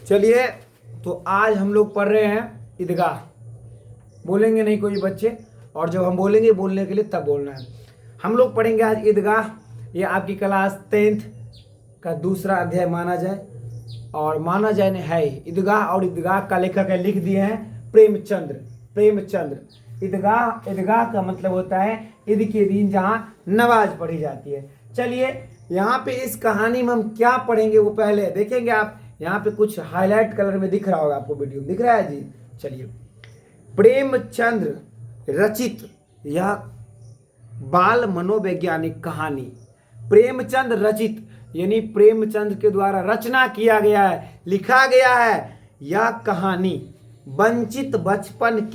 चलिए, तो आज हम लोग पढ़ रहे हैं ईदगाह। बोलेंगे नहीं कोई बच्चे, और जब हम बोलेंगे बोलने के लिए तब बोलना है। हम लोग पढ़ेंगे आज ईदगाह। ये आपकी क्लास 10th का दूसरा अध्याय माना जाए, और माना जाए नहीं है ईदगाह। और ईदगाह का लेखक है, लिख दिए हैं प्रेमचंद्र। ईदगाह का मतलब होता है ईद के दिन जहाँ नमाज पढ़ी जाती है। चलिए, यहाँ पे इस कहानी में हम क्या पढ़ेंगे वो पहले देखेंगे। आप यहाँ पे कुछ हाईलाइट कलर में दिख रहा होगा आपको, वीडियो दिख रहा है जी। चलिए, प्रेमचंद्र रचित यह बाल मनोवैज्ञानिक कहानी, प्रेमचंद रचित यानी प्रेमचंद के द्वारा रचना किया गया है, लिखा गया है। यह कहानी वंचित बचपन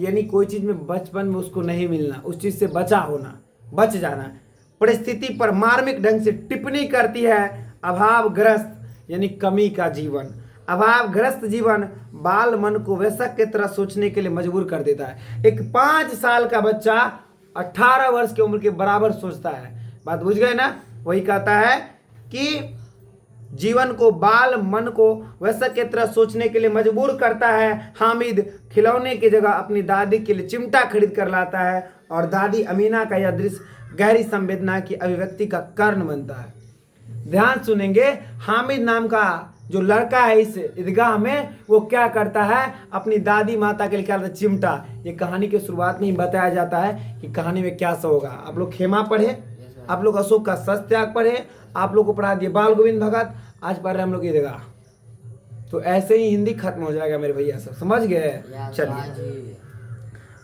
यानी कोई चीज में बचपन में उसको नहीं मिलना, उस चीज से बच जाना परिस्थिति पर मार्मिक ढंग से टिप्पणी करती है। अभावग्रस्त यानी कमी का जीवन, अभावग्रस्त जीवन बाल मन को वयस्क की तरह सोचने के लिए मजबूर कर देता है। एक 5 साल का बच्चा 18 वर्ष की उम्र के बराबर सोचता है। बात बुझ गए ना? वही कहता है कि जीवन को बाल मन को वयस्क की तरह सोचने के लिए मजबूर करता है। हामिद खिलौने की जगह अपनी दादी के लिए चिमटा खरीद कर लाता है, और दादी अमीना का यह दृश्य गहरी संवेदना की अभिव्यक्ति का कारण बनता है। ध्यान सुनेंगे, हामिद नाम का जो लड़का है इस ईदगाह में, वो क्या करता है, अपनी दादी माता के लिए क्या चिमटा। ये कहानी के शुरुआत में ही बताया जाता है कि कहानी में क्या सब होगा। आप लोग खेमा पढ़े, आप लोग अशोक का सत्याग पढ़े, आप लोग को पढ़ा दिए बाल गोविंद भगत, आज पढ़ रहे हम लोग ईदगाह। तो ऐसे ही हिंदी खत्म हो जाएगा मेरे भैया, सब समझ गए। चलिए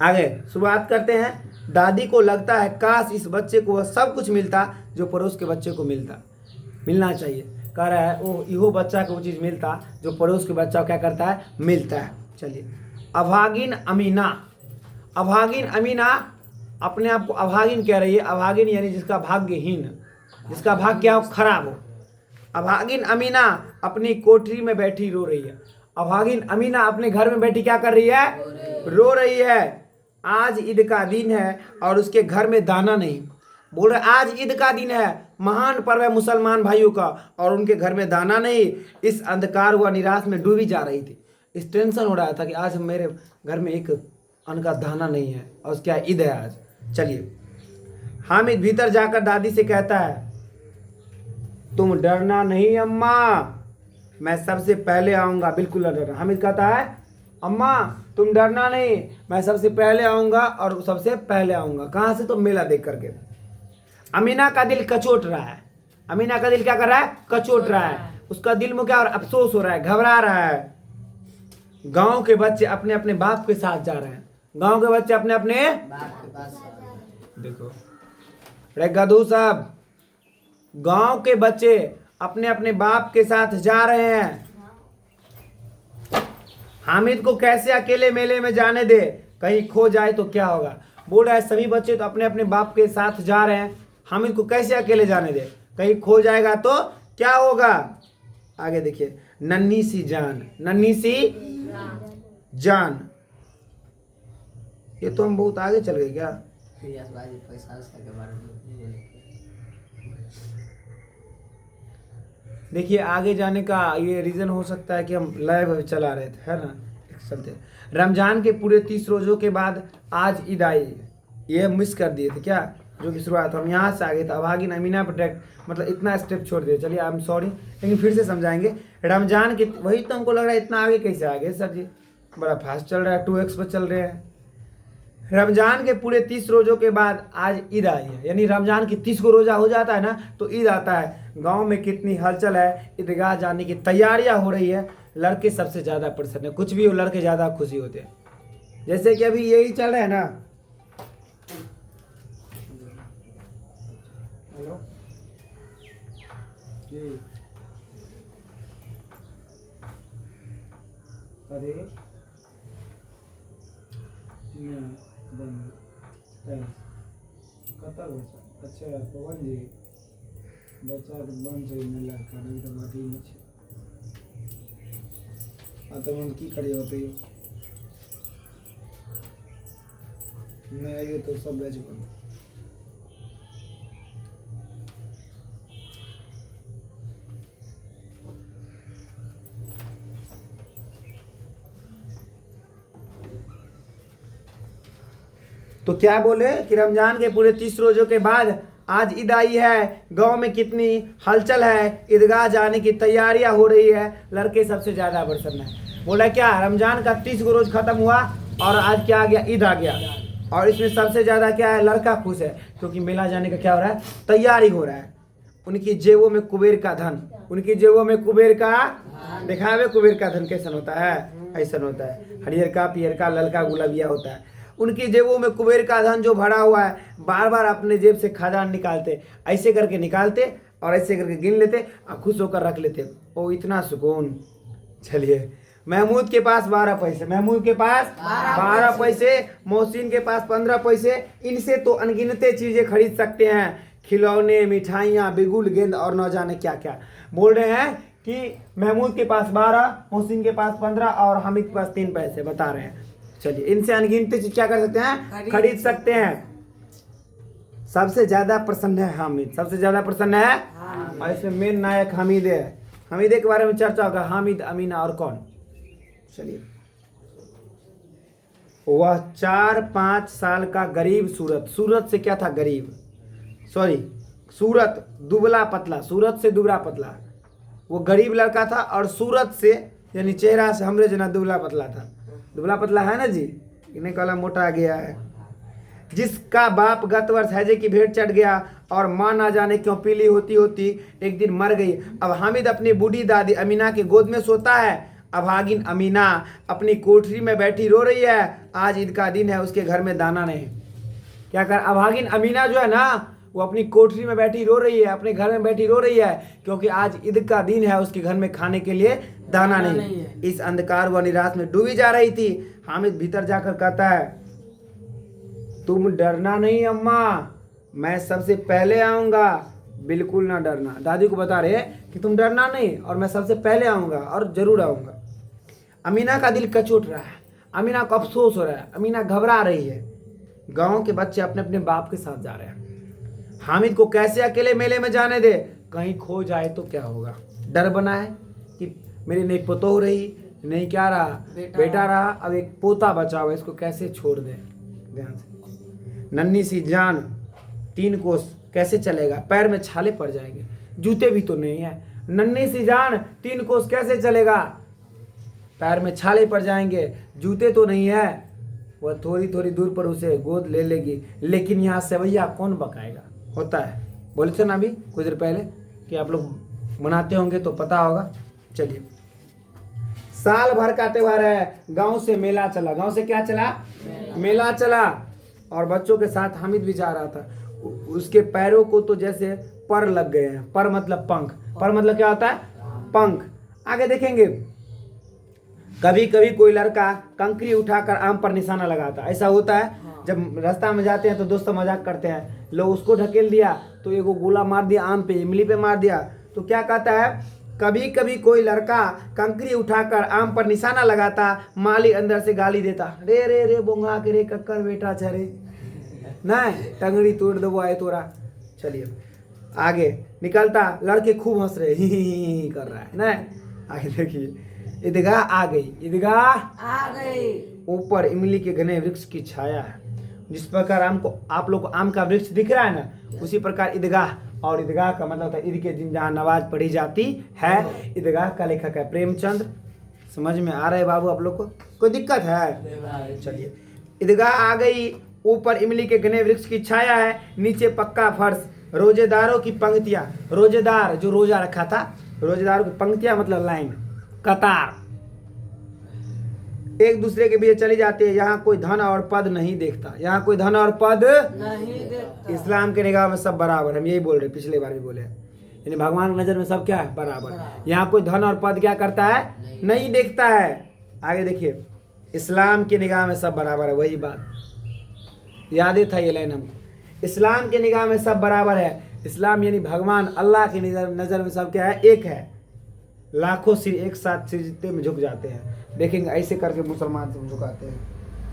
आगे शुरुआत करते हैं। दादी को लगता है काश इस बच्चे को वह सब कुछ मिलता जो पड़ोस के बच्चे को मिलना चाहिए। कह रहा है वो इहो बच्चा को वो चीज़ मिलता जो पड़ोस के बच्चा क्या करता है, मिलता है। चलिए, अभागिन अमीना अपने आप को अभागिन कह रही है। अभागिन यानी जिसका भाग्यहीन, जिसका भाग्य क्या हो, खराब हो। अभागिन अमीना अपनी कोठरी में बैठी रो रही है। अभागिन अमीना अपने घर में बैठी क्या कर रही है, रो रही है। आज ईद का दिन है और उसके घर में दाना नहीं। बोल रहे आज ईद का दिन है, महान पर्व है मुसलमान भाइयों का, और उनके घर में दाना नहीं। इस अंधकार व निराश में डूबी जा रही थी। इस टेंशन हो रहा था कि आज मेरे घर में एक अन्न का दाना नहीं है, और क्या ईद है आज। चलिए, हामिद भीतर जाकर दादी से कहता है, तुम डरना नहीं अम्मा, मैं सबसे पहले आऊंगा। बिल्कुल डरना। हामिद कहता है, अम्मा तुम डरना नहीं, मैं सबसे पहले आऊंगा, और सबसे पहले आऊंगा कहां से, तो मेला देख करके। अमीना का दिल कचोट रहा है। अमीना का दिल क्या कर रहा है, कचोट रहा है। उसका दिल में क्या और अफसोस हो रहा है, घबरा रहा है। गांव के बच्चे अपने अपने बाप के साथ जा रहे हैं। गांव के बच्चे अपने अपने देखो रे गधू साहब, गांव के बच्चे अपने अपने बाप के साथ जा रहे हैं। हामिद को कैसे अकेले मेले में जाने दे, कहीं खो जाए तो क्या होगा। बोल रहा है सभी बच्चे तो अपने अपने बाप के साथ जा रहे हैं, हामिद को कैसे अकेले जाने दे, कहीं खो जाएगा तो क्या होगा। आगे देखिए, नन्ही सी जान। ये तो हम बहुत आगे चल गए क्या। देखिए, आगे जाने का ये रीज़न हो सकता है कि हम लाइव चला रहे थे, है ना। चलते, रमजान के पूरे 30 रोज़ों के बाद आज ईद आई। ये मिस कर दिए थे क्या, जो कि शुरुआत हम यहाँ से आगे था। अभागिन अमीना प्रोटेक्ट मतलब इतना स्टेप छोड़ दिए। चलिए, आई एम सॉरी, लेकिन फिर से समझाएंगे। रमजान के वही तो हमको लग रहा है इतना आगे कैसे आ गए सर जी, बड़ा फास्ट चल रहा है, 2x पर चल रहे हैं। रमजान के पूरे 30 रोज़ों के बाद आज ईद आई है, यानी रमजान की 30 को रोज़ा हो जाता है ना, तो ईद आता है। गांव में कितनी हलचल है, ईदगाह जाने की तैयारियां हो रही है। लड़के सबसे ज़्यादा प्रसन्न है, कुछ भी हो लड़के ज़्यादा खुशी होते हैं। जैसे कि अभी यही चल रहा है ना। हेलो जी, अरे कतर बच्चा, अच्छा पवन जी बच्चा तो बन छै नहीं लड़का, नहीं तो बात ही नहीं छै। तो हम की करिए बताइए, नहीं आइए तो सब बैच बन। तो क्या बोले कि रमजान के पूरे 30 रोजों के बाद आज ईद आई है, गांव में कितनी हलचल है, ईदगाह जाने की तैयारियां हो रही है, लड़के सबसे ज्यादा प्रसन्न है। बोला क्या रमजान का 30 रोज खत्म हुआ और आज क्या आ गया, ईद आ गया, और इसमें सबसे ज्यादा क्या है, लड़का खुश है क्योंकि मेला जाने का क्या हो रहा है, तैयारी हो रहा है। उनकी जेबों में कुबेर का धन, उनकी जेबों में कुबेर का, दिखावे कुबेर का धन कैसन होता है, ऐसा होता है, हरियर का, पियर का, ललका, गुलाबिया होता है। उनकी जेबों में कुबेर का धन जो भरा हुआ है, बार बार अपने जेब से खजान निकालते, ऐसे करके निकालते और ऐसे करके गिन लेते और खुश होकर रख लेते। ओ इतना सुकून। चलिए, महमूद के पास 12 पैसे, महमूद के पास 12 पैसे, मोहसिन के पास 15 पैसे, इनसे तो अनगिनते चीजें खरीद सकते हैं, खिलौने, मिठाइयाँ, बिगुल, गेंद और न जाने क्या क्या। बोल रहे हैं कि महमूद के पास 12, मोहसिन के पास 15 और हामिद के पास 3 पैसे, बता रहे हैं। चलिए, इनसे अनगिनती चीज क्या कर सकते हैं, खरीद सकते हैं। सबसे ज्यादा प्रसन्न है हामिद, सबसे ज्यादा प्रसन्न है, और इसमें मेन नायक हामिद है। हामिद के बारे में चर्चा होगा, हामिद, अमीना और कौन। चलिए, वह 4-5 साल का गरीब सूरत, सूरत से क्या था, गरीब, सॉरी सूरत दुबला पतला, सूरत से दुबला पतला, वो गरीब लड़का था, और सूरत से यानी चेहरा से हमरे जना दुबला पतला था। दुबला पतला है ना जी, इन्हें कला मोटा गया है। जिसका बाप गत वर्ष हैजे की भेंट चढ़ गया और माँ ना जाने क्यों पीली होती होती एक दिन मर गई। अब हामिद अपनी बूढ़ी दादी अमीना के गोद में सोता है। अभागिन अमीना अपनी कोठरी में बैठी रो रही है, आज ईद का दिन है, उसके घर में दाना नहीं। क्या कर, अभागिन अमीना जो है ना, वो अपनी कोठरी में बैठी रो रही है, अपने घर में बैठी रो रही है, क्योंकि आज ईद का दिन है, उसके घर में खाने के लिए दाना नहीं है। इस अंधकार व निराश में डूबी जा रही थी। हामिद भीतर जाकर कहता है, तुम डरना नहीं अम्मा, मैं सबसे पहले आऊंगा, बिल्कुल ना डरना। दादी को बता रहे कि तुम डरना नहीं और मैं सबसे पहले आऊंगा और जरूर आऊंगा। अमीना का दिल कचोट रहा है, अमीना को अफसोस हो रहा है, अमीना घबरा रही है। गांव के बच्चे अपने अपने बाप के साथ जा रहे हैं। हामिद को कैसे अकेले मेले में जाने दे, कहीं खो जाए तो क्या होगा। डर बना है कि मेरी नहीं पतो रही, नहीं क्या रहा, बेटा रहा, अब एक पोता बचा हुआ, इसको कैसे छोड़ दे। ध्यान से, नन्ही सी जान 3 कोस कैसे चलेगा, पैर में छाले पड़ जाएंगे, जूते भी तो नहीं है। नन्ही सी जान 3 कोस कैसे चलेगा, पैर में छाले पड़ जाएंगे, जूते तो नहीं है। वह थोड़ी थोड़ी दूर पर उसे गोद ले लेगी, लेकिन यहाँ सेवैया कौन पकाएगा। होता है, बोले थे ना अभी कुछ देर पहले कि आप लोग मनाते होंगे तो पता होगा। चलिए, साल भर का त्योहार है, गांव से मेला चला, गांव से क्या चला, मेला चला, और बच्चों के साथ हामिद भी जा रहा था। उसके पैरों को तो जैसे पर लग गए हैं, पर मतलब पंख, पर मतलब क्या होता है, पंख। आगे देखेंगे, कभी कभी कोई लड़का कंकरी उठाकर आम पर निशाना लगाता, ऐसा होता है। जब रास्ता में जाते हैं तो दोस्तों मजाक करते हैं, लो उसको ढकेल दिया तो एगो गोला मार दिया आम पे, इमली पे मार दिया। तो क्या कहता है, कभी कभी कोई लड़का कंकरी उठाकर आम पर निशाना लगाता, माली अंदर से गाली देता, रे रे रे बोंगा के रे कक्कर बेटा छरे, नहीं टंगड़ी तोड़ दो आए तोरा। चलिए आगे निकलता, लड़के खूब हंस रहे, ही कर रहा है ना। आगे देखिए, ईदगाह आ गई, ईदगाह आ गई। ऊपर इमली के घने वृक्ष की छाया है। जिस प्रकार आप लोग को आम का वृक्ष दिख रहा है ना, उसी प्रकार ईदगाह, और ईदगाह का मतलब था ईद के दिन जहाँ नमाज पढ़ी जाती है। ईदगाह का लेखक है प्रेमचंद। समझ में आ रहा है बाबू आप लोग को, कोई दिक्कत है। चलिए, ईदगाह आ गई, ऊपर इमली के घने वृक्ष की छाया है, नीचे पक्का फर्श, रोजेदारों की पंक्तियां, रोजेदार जो रोजा रखा था, रोजेदारों की पंक्तियां मतलब लाइन, कतार एक दूसरे के बीच चली जाती है। यहाँ कोई धन और पद नहीं देखता, यहाँ कोई धन और पद नहीं देखता। इस्लाम के निगाह में सब बराबर, हम यही बोल रहे, पिछले बार भी बोले, यानी भगवान की नजर में सब क्या है, बराबर। यहाँ कोई धन और पद क्या करता है, नहीं देखता है। आगे देखिए, इस्लाम की निगाह में सब बराबर है, वही बात याद था ये लाइन हमको। इस्लाम की निगाह में सब बराबर है। इस्लाम यानी भगवान अल्लाह की नजर में सब क्या है, एक है। लाखों सिर एक साथ सिजदे में झुक जाते हैं। देखेंगे ऐसे करके मुसलमान से झुकाते हैं,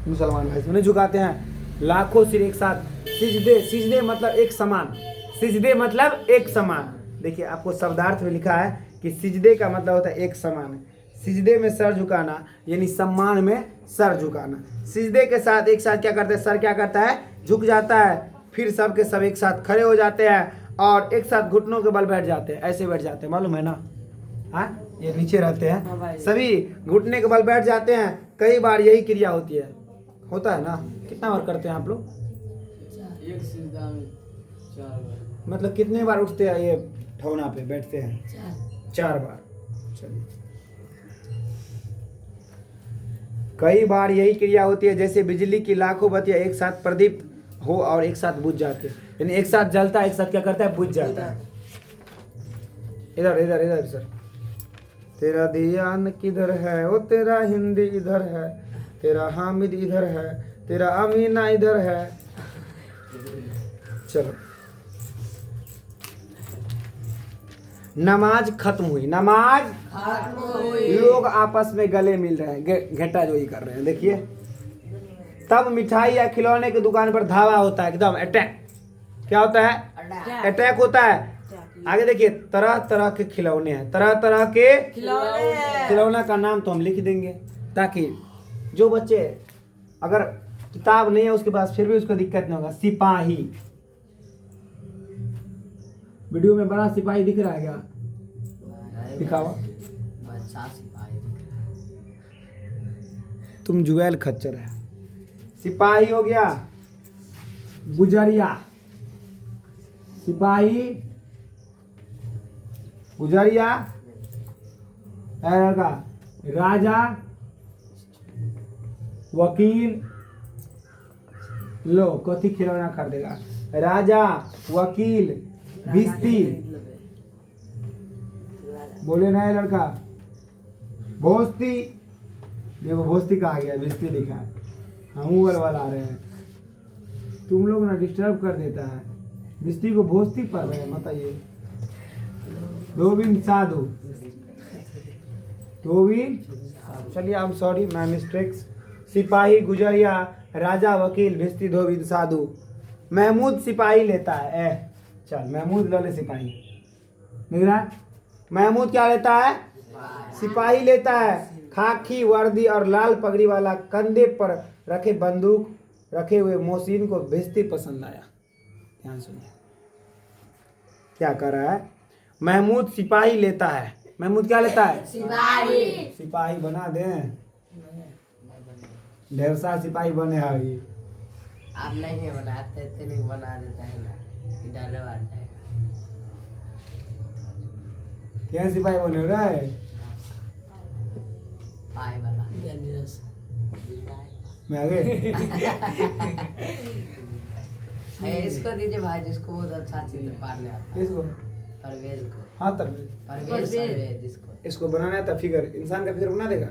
मुसलमान भाई से झुकाते हैं। लाखों सिर एक साथ सिजदे, सिजदे मतलब एक समान, सिजदे मतलब एक समान। देखिए आपको शब्दार्थ में लिखा है कि सिजदे का मतलब होता है एक समान, सिजदे में सर झुकाना यानी सम्मान में सर झुकाना। सिजदे के साथ एक साथ क्या करते हैं, सर क्या करता है, झुक जाता है। फिर सब के सब एक साथ खड़े हो जाते हैं और एक साथ घुटनों के बल बैठ जाते हैं, ऐसे बैठ जाते हैं, मालूम है ना। हाँ, ये नीचे रहते हैं, सभी घुटने के बल बैठ जाते हैं। कई बार यही क्रिया होती है, होता है ना। कितना बार करते हैं आप लोग? एक सिजदा में 4 बार। मतलब कितने बार उठते हैं ये ठौना पे बैठते हैं? 4 बार। चलिए, कई बार यही क्रिया होती है जैसे बिजली की लाखों बत्तियां एक साथ प्रदीप्त हो और एक साथ बुझ जाते हैं, यानी एक साथ जलता है, एक साथ क्या करता है, बुझ जाता है। इधर इधर इधर सर, तेरा ध्यान किधर है, ओ तेरा हिंदी इधर है, तेरा हामिद इधर है, तेरा अमीना इधर है। चलो, नमाज खत्म हुई, नमाज लोग आपस में गले मिल रहे हैं, घेटा जोई कर रहे हैं। देखिए, तब मिठाई या खिलौने की दुकान पर धावा होता है, एकदम अटैक। क्या होता है? अटैक होता है। आगे देखिए, तरह तरह के खिलौने हैं, तरह तरह के खिलौना का नाम तो हम लिख देंगे ताकि जो बच्चे अगर किताब नहीं है उसके पास फिर भी उसको दिक्कत नहीं होगा। सिपाही, वीडियो में बड़ा सिपाही दिख रहा है क्या? दिखाओ। तुम जुएल खच्चर है। सिपाही हो गया, गुजरिया, सिपाही, गुजरिया, राजा, वकील। लो, कथी खिलौना कर देगा? राजा, वकील, भिस्ती। बोले ना ये लड़का, भोस्ती। देखो, भोस्ती कहा गया, भिस्ती दिखा है। हम वाला आ रहे हैं, तुम लोग ना डिस्टर्ब कर देता है। भिस्ती को भोस्ती पढ़ रहे हैं, बताइए। धोबिन साधु, धोबिन, चलिए, I am sorry, my mistakes. सिपाही, गुजरिया, राजा, वकील, भिस्ती, धोबिन साधु। महमूद सिपाही लेता है। चल, महमूद ले सिपाही। निगरान, महमूद क्या लेता है? सिपाही लेता है। खाकी वर्दी और लाल पगड़ी वाला कंधे पर रखे बंदूक रखे हुए मोहसिन को भिस्ती पसंद आया। ध्यान सुनिए, क्या कर रहा है? महमूद सिपाही लेता है। महमूद क्या लेता है? सिपाही। सिपाही बना दें, ढेर सारा सिपाही बने अभी। आप नहीं बनाते थे, नहीं बना देता है ना, डाले बात है। क्या सिपाही बने रहा है? पाई वाला मैं आगे। इसको दीजिए भाई, जिसको बहुत अच्छा चित्र पारने आता है। इसको? परवेज को। हाँ, परवेज जिसको इसको बनाना है, तो फिगर, इंसान का फिगर बना देगा।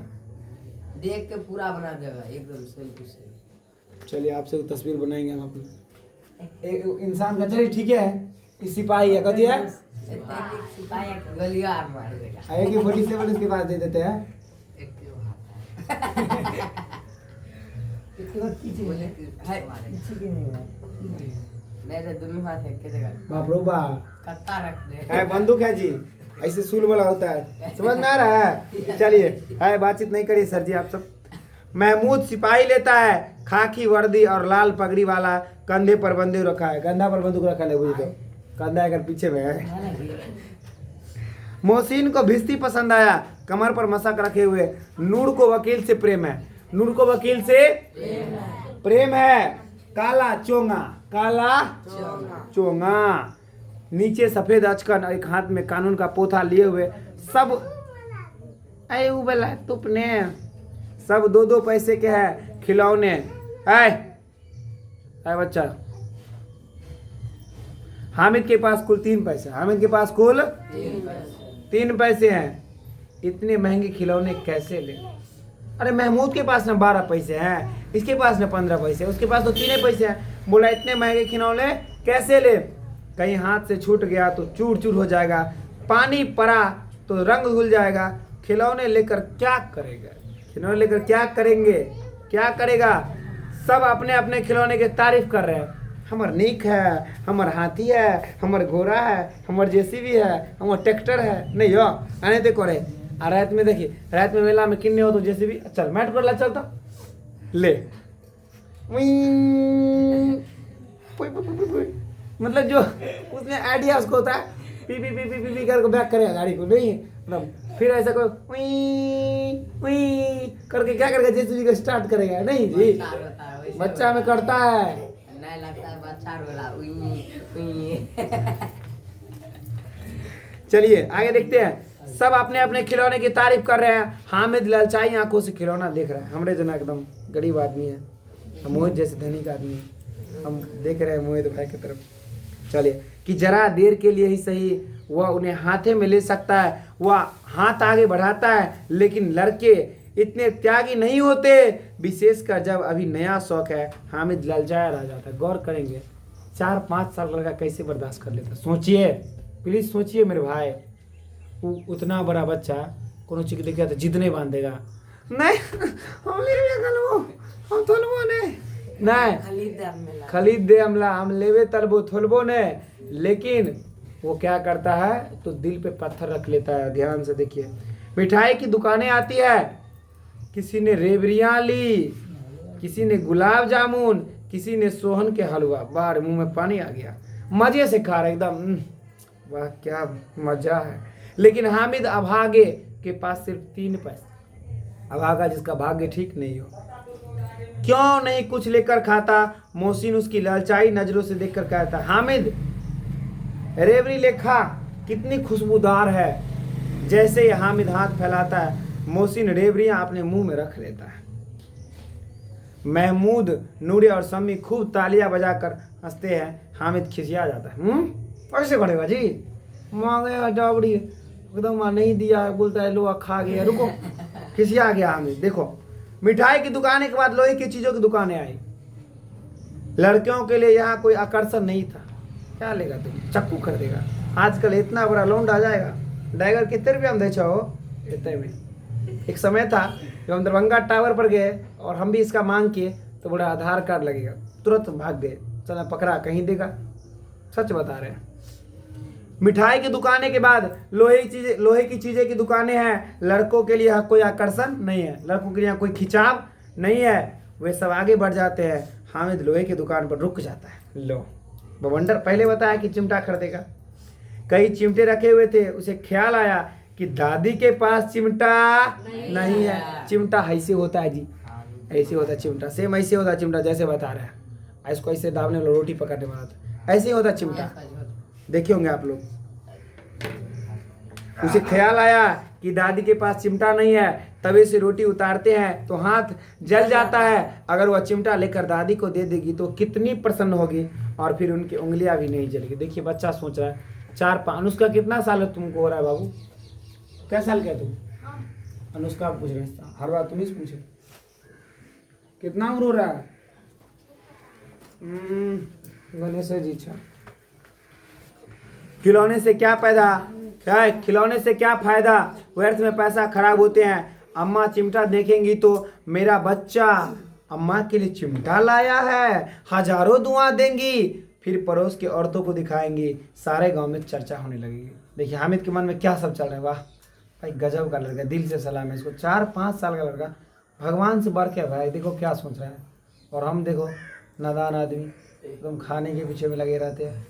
देख के पूरा बना देगा एकदम सेल्फी से। चलिए, आपसे तस्वीर बनाएंगे हम अपनी। एक इंसान का, चलिए ठीक है, इस सिपाही है, कथी है? सिपाही गलियार मार देगा। एक ही 47 इसके पास दे देते हैं। एक क्यों हाथ है? मेरे दोनों हाथ है, के जगह बाप रो बाप, कत्ता रख दे। है बंदूक है जी, ऐसे सूल वाला होता है, समझ में आ रहा है? चलिए, है बातचीत नहीं करिए सर जी आप सब। महमूद सिपाही लेता है, खाकी वर्दी और लाल पगड़ी वाला, कंधे पर बंदूक रखा है। कंधा पर बंदूक रखा है, बुझे तो कंधा अगर पीछे में है। मोहसिन को भिस्ती पसंद आया, कमर पर मशक रखे हुए। नूर को वकील से प्रेम है। नूर को वकील से प्रेम है। काला चोंगा, काला चोंगा, नीचे सफेद अचकन, एक हाथ में कानून का पोथा लिए हुए। सब तुपने सब 2-2 पैसे के है खिलौने। आए बच्चा, हामिद के पास कुल 3 पैसे। हामिद के पास कुल 3 पैसे हैं। इतने महंगे खिलौने कैसे ले? अरे महमूद के पास ना 12 पैसे हैं, इसके पास ना 15 पैसे, उसके पास तो 3 पैसे हैं। बोला इतने महंगे खिलौने कैसे ले? कहीं हाथ से छूट गया तो चूर चूर हो जाएगा, पानी पड़ा तो रंग घुल जाएगा। खिलौने लेकर क्या करेगा? खिलौने लेकर क्या करेंगे? क्या करेगा? सब अपने अपने खिलौने की तारीफ कर रहे हैं। हमार नीक है, हमार हाथी है, हमार घोड़ा है, हमार जेसीबी है, हमार ट्रैक्टर है। नहीं हो आने ते करे और रात में देखिए, रात में मेला में किन्ने हो तो जैसे भी चल मैट पर ला चलता ले उईं, पुई, पुई, पुई, पुई, पुई। मतलब जो उसने आइडिया उसको होता है P P P P P P करके बैक करेगा गाड़ी को, नहीं मतलब फिर ऐसा कोई उईं, उईं करके क्या करेगा जेसीबी को स्टार्ट करेगा, नहीं जी बच्चा में करता है। नहीं लगता है बच्चा बोला उई उई। चलिए आगे देखते हैं। सब अपने अपने खिलौने की तारीफ कर रहे हैं। हामिद ललचाई आंखों से खिलौना देख रहा है। हमरे जना एकदम गरीब आदमी है, मोहित जैसे धनिक आदमी है, हम देख रहे हैं मोहित भाई की तरफ। चलिए कि जरा देर के लिए ही सही वह उन्हें हाथे में ले सकता है, वह हाथ आगे बढ़ाता है, लेकिन लड़के इतने त्यागी नहीं होते, विशेषकर जब अभी नया शौक है। हामिद ललचाया रह जाता है। गौर करेंगे 4-5 साल का लड़का कैसे बर्दाश्त कर लेता है, सोचिए प्लीज सोचिए मेरे भाई। वो उतना बड़ा बच्चा कोनो चीज देखेगा तो जिद नहीं बांधेगा, नहीं हम लेवे गलबो हम थोलबो नहीं खरीद दे हमला हम लेवे तलबो थोलबो ने। लेकिन वो क्या करता है तो दिल पे पत्थर रख लेता है। ध्यान से देखिए, मिठाई की दुकानें आती है, किसी ने रेवड़ियाँ ली, किसी ने गुलाब जामुन, किसी ने सोहन के हलवा। बाहर मुंह में पानी आ गया, मजे से खा रहे एकदम, वाह क्या मजा है। लेकिन हामिद अभागे के पास सिर्फ 3 पैसे, अभागा जिसका भाग्य ठीक नहीं हो। क्यों नहीं कुछ लेकर खाता? मोहसिन उसकी ललचाई नजरों से देखकर कहता, हामिद रेवड़ी ले खा, कितनी खुशबूदार है। जैसे ही हामिद हाथ फैलाता है, मोहसिन रेवड़ियां अपने मुंह में रख लेता है। महमूद, नूरे और सम्मी खूब तालियां बजाकर हंसते हैं। हामिद खिसिया जाता है, कैसे बढ़ेगा जी, मांगेगा डावड़ी एकदम नहीं दिया, बोलता है लो खा गया, रुको खिसिया गया हामिद। देखो मिठाई की दुकान के बाद लोहे की चीजों की दुकानें आई। लड़कियों के लिए यहाँ कोई आकर्षण नहीं था। क्या लेगा तुम, चक्कू खरीदेगा? आजकल इतना बड़ा लोन आ जाएगा। डाइगर कितने रुपये हम दे चाहो इतने में। एक समय था जब हम दरभंगा टावर पर गए और हम भी इसका मांग किए तो बोला आधार कार्ड लगेगा, तुरंत भाग गए, चला पकड़ा कहीं देगा। सच बता रहे हैं। मिठाई की दुकानें के बाद लोहे की चीजें की दुकानें हैं। लड़कों के लिए कोई आकर्षण नहीं है, लड़कों के लिए कोई खिंचाव नहीं है, वे सब आगे बढ़ जाते हैं। हामिद लोहे की दुकान पर रुक जाता है। लो बवंडर पहले बताया कि चिमटा खरीदेगा, कई चिमटे रखे हुए थे। उसे ख्याल आया कि दादी के पास चिमटा नहीं है। चिमटा ऐसे होता है जी, ऐसे होता है चिमटा, सेम ऐसे होता है चिमटा जैसे बता रहा है। इसको ऐसे दाबने वाला रोटी पकड़ने वाला था, ऐसे ही होता चिमटा, देखे होंगे आप लोग। उसे ख्याल आया कि दादी के पास चिमटा नहीं है, तवे से रोटी उतारते हैं तो हाथ जल जाता है। अगर वह चिमटा लेकर दादी को दे देगी तो कितनी प्रसन्न होगी, और फिर उनकी उंगलियां भी नहीं जलेगी। देखिए बच्चा सोच रहा है 4-5। अनुष्का कितना साल है तुमको हो रहा है बाबू, क्या साल का है तुम? अनुष्का पूछ रहे हैं, हर बार तुम ही पूछे कितना उम्र हो रहा है? गणेश जी अच्छा। खिलौने से क्या खिलौने से क्या फायदा, व्यर्थ में पैसा खराब होते हैं। अम्मा चिमटा देखेंगी तो मेरा बच्चा अम्मा के लिए चिमटा लाया है, हजारों दुआ देंगी, फिर पड़ोस की औरतों को दिखाएंगी, सारे गांव में चर्चा होने लगेगी। देखिए हामिद के मन में क्या सब चल रहा है। वाह भाई गजब का लड़का, दिल से सलाम है इसको। 4-5 साल का लड़का भगवान से बढ़ के भाई, देखो क्या सोच रहा है। और हम देखो नादान आदमी एकदम खाने के पीछे में लगे रहते हैं,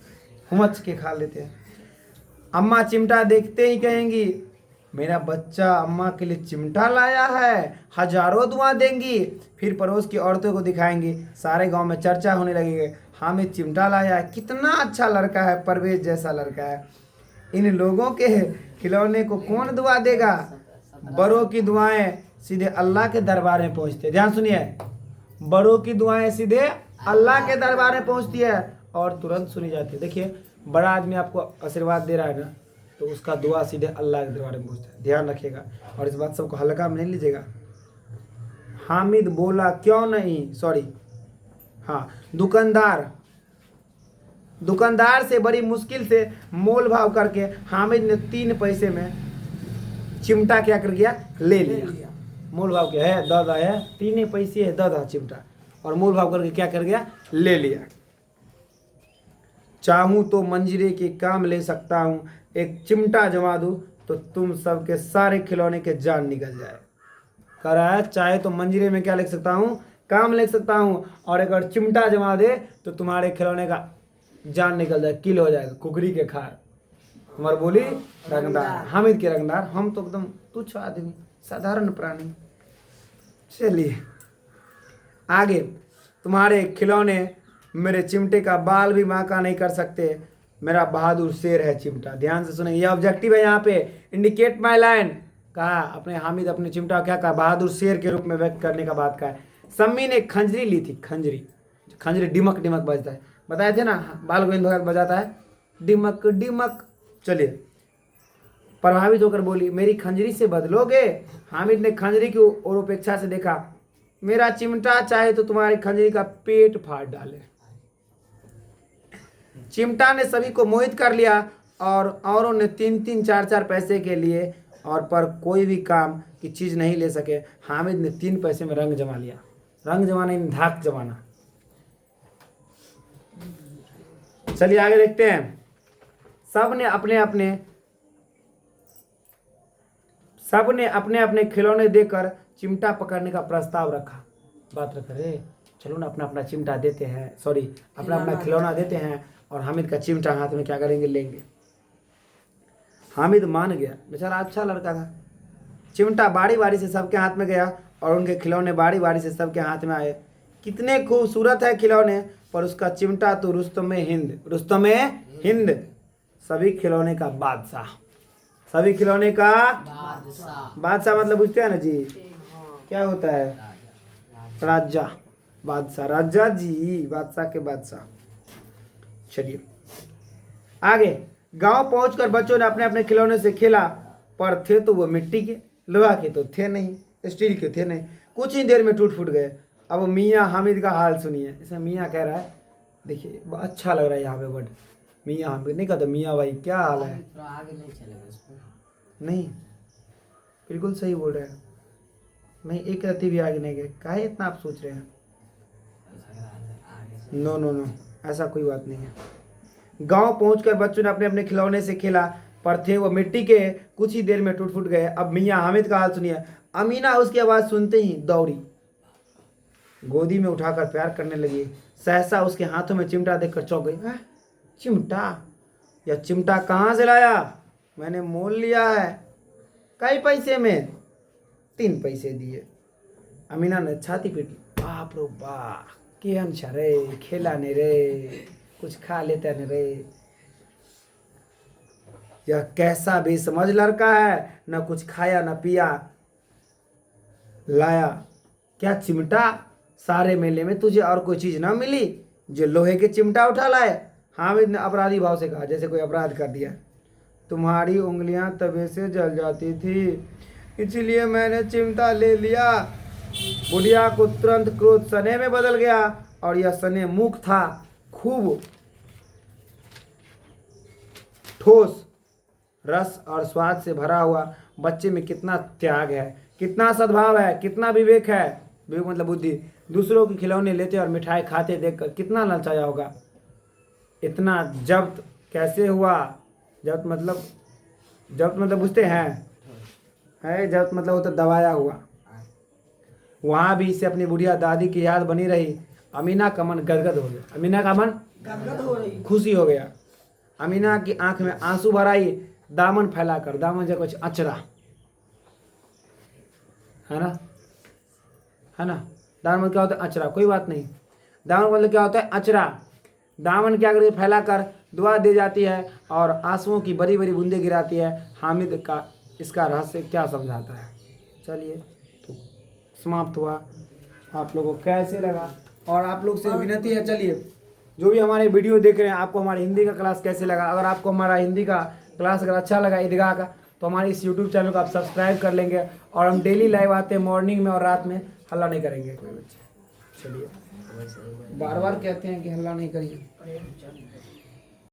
हुमच के खा लेते हैं। अम्मा चिमटा देखते ही कहेंगी मेरा बच्चा अम्मा के लिए चिमटा लाया है, हजारों दुआ देंगी, फिर पड़ोस की औरतों को दिखाएंगी, सारे गांव में चर्चा होने लगेगी। हामिद चिमटा लाया है, कितना अच्छा लड़का है, परवेज जैसा लड़का है। इन लोगों के खिलौने को कौन दुआ देगा? बड़ों की दुआएं सीधे अल्लाह के दरबार में पहुंचती है। ध्यान सुनिए, बड़ों की दुआएं सीधे अल्लाह के दरबार में पहुंचती है और तुरंत सुनी जाती है। देखिए बड़ा आदमी आपको आशीर्वाद दे रहा है ना, तो उसका दुआ सीधे अल्लाह के दरबार में पहुंचता है। ध्यान रखिएगा और इस बात सबको हल्का में नहीं लीजिएगा। हामिद बोला क्यों नहीं, सॉरी हाँ, दुकानदार से बड़ी मुश्किल से मोल भाव करके हामिद ने 3 पैसे में चिमटा क्या कर गया, ले लिया। मोल भाव क्या है, दादा है, 3 पैसे है दादा चिमटा, और मोल भाव करके क्या कर गया, ले लिया। चाहूं तो मंजीरे के काम ले सकता हूं, एक चिमटा जमा दूं तो तुम सबके सारे खिलौने के जान निकल जाए। कह रहा है चाहे तो मंजरे में क्या लिख सकता हूँ, काम लिख सकता हूँ, और अगर चिमटा जमा दे तो तुम्हारे खिलौने का जान निकल जाए, किल हो जाएगा, कुकरी के खार। हमार बोली रंगदार, हामिद के रंगदार। हम तो एकदम तुच्छ आदमी, साधारण प्राणी। चलिए आगे, तुम्हारे खिलौने मेरे चिमटे का बाल भी बांका नहीं कर सकते, मेरा बहादुर शेर है चिमटा। ध्यान से सुनेंगे, ये ऑब्जेक्टिव है यहाँ पे, इंडिकेट माय लाइन। कहा अपने हामिद अपने चिमटा क्या कहा, बहादुर शेर के रूप में व्यक्त करने का बात कहा है। सम्मी ने खंजरी ली थी, खंजरी, खंजरी डिमक डिमक बजता है, बताए थे ना, बाल गोविंद भगत बजाता है डिमक डिमक। चलिए, प्रभावित होकर बोली मेरी खंजरी से बदलोगे। हामिद ने खंजरी की ओर उपेक्षा से देखा, मेरा चिमटा चाहे तो तुम्हारी खंजरी का पेट फाड़ डाले। चिमटा ने सभी को मोहित कर लिया और औरों ने 3-3 4-4 पैसे के लिए और पर कोई भी काम की चीज नहीं ले सके। हामिद ने 3 पैसे में रंग जमा लिया। रंग जमाना इन धाक जमाना। चलिए आगे देखते हैं। सब ने अपने अपने खिलौने देकर चिमटा पकड़ने का प्रस्ताव रखा। बात रख रहे, चलो ना अपना अपना चिमटा देते हैं, सॉरी अपना अपना खिलौना देते हैं और हामिद का चिमटा हाथ में क्या करेंगे, लेंगे। हामिद मान गया, बेचारा अच्छा लड़का था। चिमटा बारी बारी से सबके हाथ में गया और उनके खिलौने बारी बारी से सबके हाथ में आए। कितने खूबसूरत है खिलौने, पर उसका चिमटा तो रुस्तम हिंद, सभी खिलौने का बादशाह, सभी खिलौने का बादशाह मतलब बुझते हैं ना जी, क्या होता है, राजा, बादशाह, राजा जी, बादशाह के बादशाह। चलिए आगे, गांव पहुंचकर बच्चों ने अपने अपने खिलौने से खेला, पर थे तो वो मिट्टी के, लोहा के तो थे नहीं, स्टील के थे नहीं, कुछ ही देर में टूट फूट गए। अब मियाँ हामिद का हाल सुनिए। इसमें मियाँ कह रहा है, देखिए अच्छा लग रहा है यहाँ पे वर्ड, मियाँ हामिद नहीं कहता, मियाँ भाई क्या हाल है, आगे नहीं चलेगा इसमें। नहीं बिल्कुल सही बोल रहे हैं, नहीं एक रत्ती भी आगे नहीं गए, काहे इतना आप सोच रहे हैं, नो नो नो ऐसा कोई बात नहीं है। गांव पहुंचकर बच्चों ने अपने अपने खिलौने से खेला, पर थे वो मिट्टी के, कुछ ही देर में टूट फूट गए। अब मियाँ हामिद का हाल सुनिए। अमीना उसकी आवाज़ सुनते ही दौड़ी, गोदी में उठाकर प्यार करने लगी। सहसा उसके हाथों में चिमटा देखकर चौंक गई। चिमटा, यह चिमटा कहाँ से लाया, मैंने मोल लिया है, कई पैसे में, 3 पैसे दिए। अमीना ने छाती पीट ली, बाप रो बाप, केहन छ रे, खेला नहीं रे, कुछ खा लेते नहीं रे, यह कैसा भी समझ लड़का है, न कुछ खाया न पिया, लाया क्या चिमटा, सारे मेले में तुझे और कोई चीज ना मिली जो लोहे के चिमटा उठा लाए। हामिद ने अपराधी भाव से कहा, जैसे कोई अपराध कर दिया। तुम्हारी उंगलियां तवे से जल जाती थी, इसलिए मैंने चिमटा ले लिया। बुढ़िया को तुरंत क्रोध सने में बदल गया, और यह सने मुख था खूब ठोस रस और स्वाद से भरा हुआ। बच्चे में कितना त्याग है, कितना सद्भाव है, कितना विवेक है, विवेक मतलब बुद्धि। दूसरों के खिलौने लेते और मिठाई खाते देखकर कितना ललचाया होगा। इतना जब्त कैसे हुआ, जब्त मतलब बुझते हैं, है जब्त मतलब होता दबाया हुआ। वहाँ भी इसे अपनी बुढ़िया दादी की याद बनी रही। अमीना का मन गदगद हो गया, अमीना का मन गदगद हो रही, खुशी हो गया। अमीना की आंख में आंसू भर आई। दामन फैलाकर, दामन जब कुछ अचरा है ना, दामन क्या होता है, अचरा, कोई बात नहीं, दामन मतलब क्या होता है, अचरा। दामन क्या करती है, फैलाकर दुआ दे जाती है और आंसुओं की बड़ी बड़ी बूंदें गिराती है। हामिद का इसका रहस्य क्या समझाता है। चलिए तो समाप्त हुआ। आप लोगों को कैसे लगा, और आप लोग से विनती है, चलिए जो भी हमारे वीडियो देख रहे हैं, आपको हमारे हिंदी का क्लास कैसे लगा। अगर आपको हमारा हिंदी का क्लास अगर अच्छा लगा ईदगाह का, तो हमारे इस यूट्यूब चैनल को आप सब्सक्राइब कर लेंगे। और हम डेली लाइव आते हैं मॉर्निंग में और रात में, हल्ला नहीं करेंगे कोई बच्चे। चलिए बार बार कहते हैं कि हल्ला नहीं करिए।